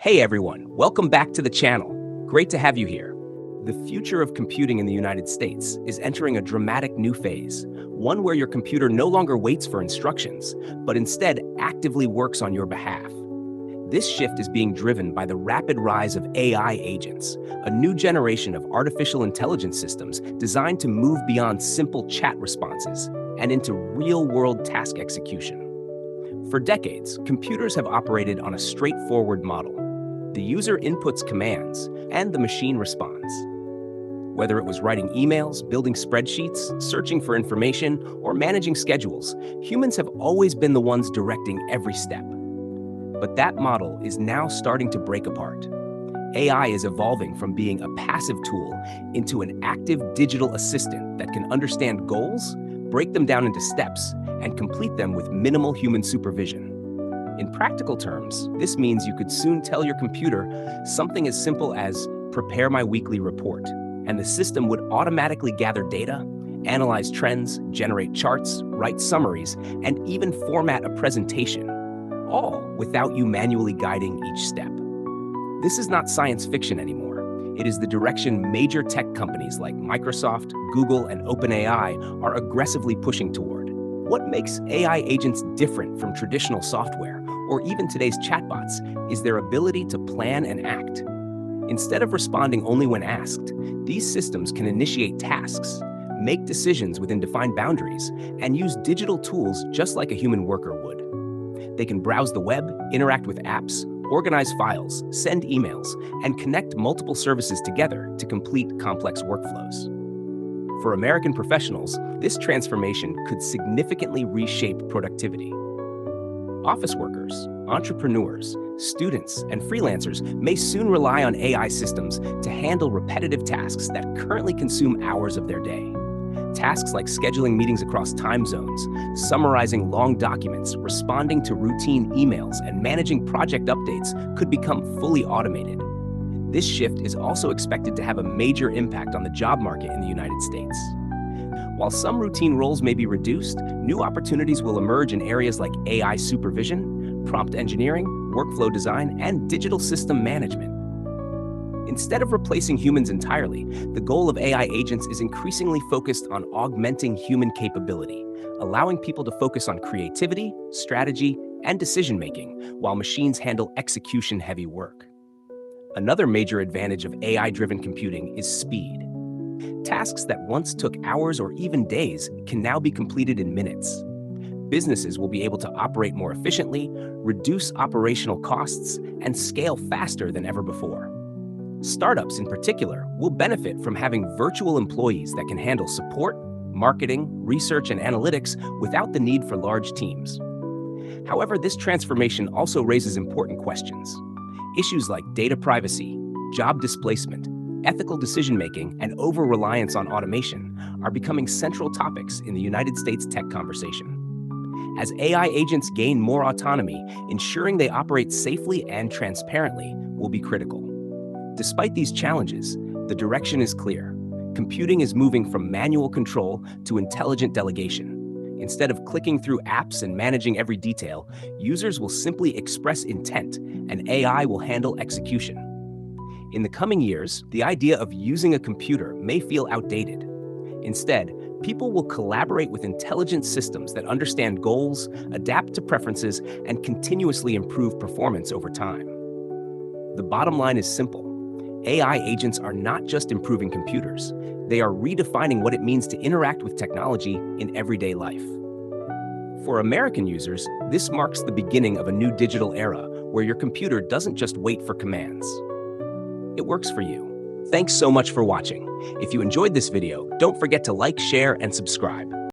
Hey everyone, welcome back to the channel. Great to have you here. The future of computing in the United States is entering a dramatic new phase, one where your computer no longer waits for instructions, but instead actively works on your behalf. This shift is being driven by the rapid rise of AI agents, a new generation of artificial intelligence systems designed to move beyond simple chat responses and into real-world task execution. For decades, computers have operated on a straightforward model. The user inputs commands, and the machine responds. Whether it was writing emails, building spreadsheets, searching for information, or managing schedules, humans have always been the ones directing every step. But that model is now starting to break apart. AI is evolving from being a passive tool into an active digital assistant that can understand goals, break them down into steps, and complete them with minimal human supervision. In practical terms, this means you could soon tell your computer something as simple as prepare my weekly report, and the system would automatically gather data, analyze trends, generate charts, write summaries, and even format a presentation, all without you manually guiding each step. This is not science fiction anymore. It is the direction major tech companies like Microsoft, Google, and OpenAI are aggressively pushing toward. What makes AI agents different from traditional software, or even today's chatbots, is their ability to plan and act. Instead of responding only when asked, these systems can initiate tasks, make decisions within defined boundaries, and use digital tools just like a human worker would. They can browse the web, interact with apps, organize files, send emails, and connect multiple services together to complete complex workflows. For American professionals, this transformation could significantly reshape productivity. Office workers, entrepreneurs, students, and freelancers may soon rely on AI systems to handle repetitive tasks that currently consume hours of their day. Tasks like scheduling meetings across time zones, summarizing long documents, responding to routine emails, and managing project updates could become fully automated. This shift is also expected to have a major impact on the job market in the United States. While some routine roles may be reduced, new opportunities will emerge in areas like AI supervision, prompt engineering, workflow design, and digital system management. Instead of replacing humans entirely, the goal of AI agents is increasingly focused on augmenting human capability, allowing people to focus on creativity, strategy, and decision-making, while machines handle execution-heavy work. Another major advantage of AI-driven computing is speed. Tasks that once took hours or even days can now be completed in minutes. Businesses will be able to operate more efficiently, reduce operational costs, and scale faster than ever before. Startups, in particular, will benefit from having virtual employees that can handle support, marketing, research, and analytics without the need for large teams. However, this transformation also raises important questions. Issues like data privacy, job displacement, ethical decision-making, and over-reliance on automation are becoming central topics in the United States tech conversation. As AI agents gain more autonomy, ensuring they operate safely and transparently will be critical. Despite these challenges, the direction is clear. Computing is moving from manual control to intelligent delegation. Instead of clicking through apps and managing every detail, users will simply express intent, and AI will handle execution. In the coming years, the idea of using a computer may feel outdated. Instead, people will collaborate with intelligent systems that understand goals, adapt to preferences, and continuously improve performance over time. The bottom line is simple. AI agents are not just improving computers, they are redefining what it means to interact with technology in everyday life. For American users, this marks the beginning of a new digital era where your computer doesn't just wait for commands. It works for you. Thanks so much for watching. If you enjoyed this video, don't forget to like, share, and subscribe.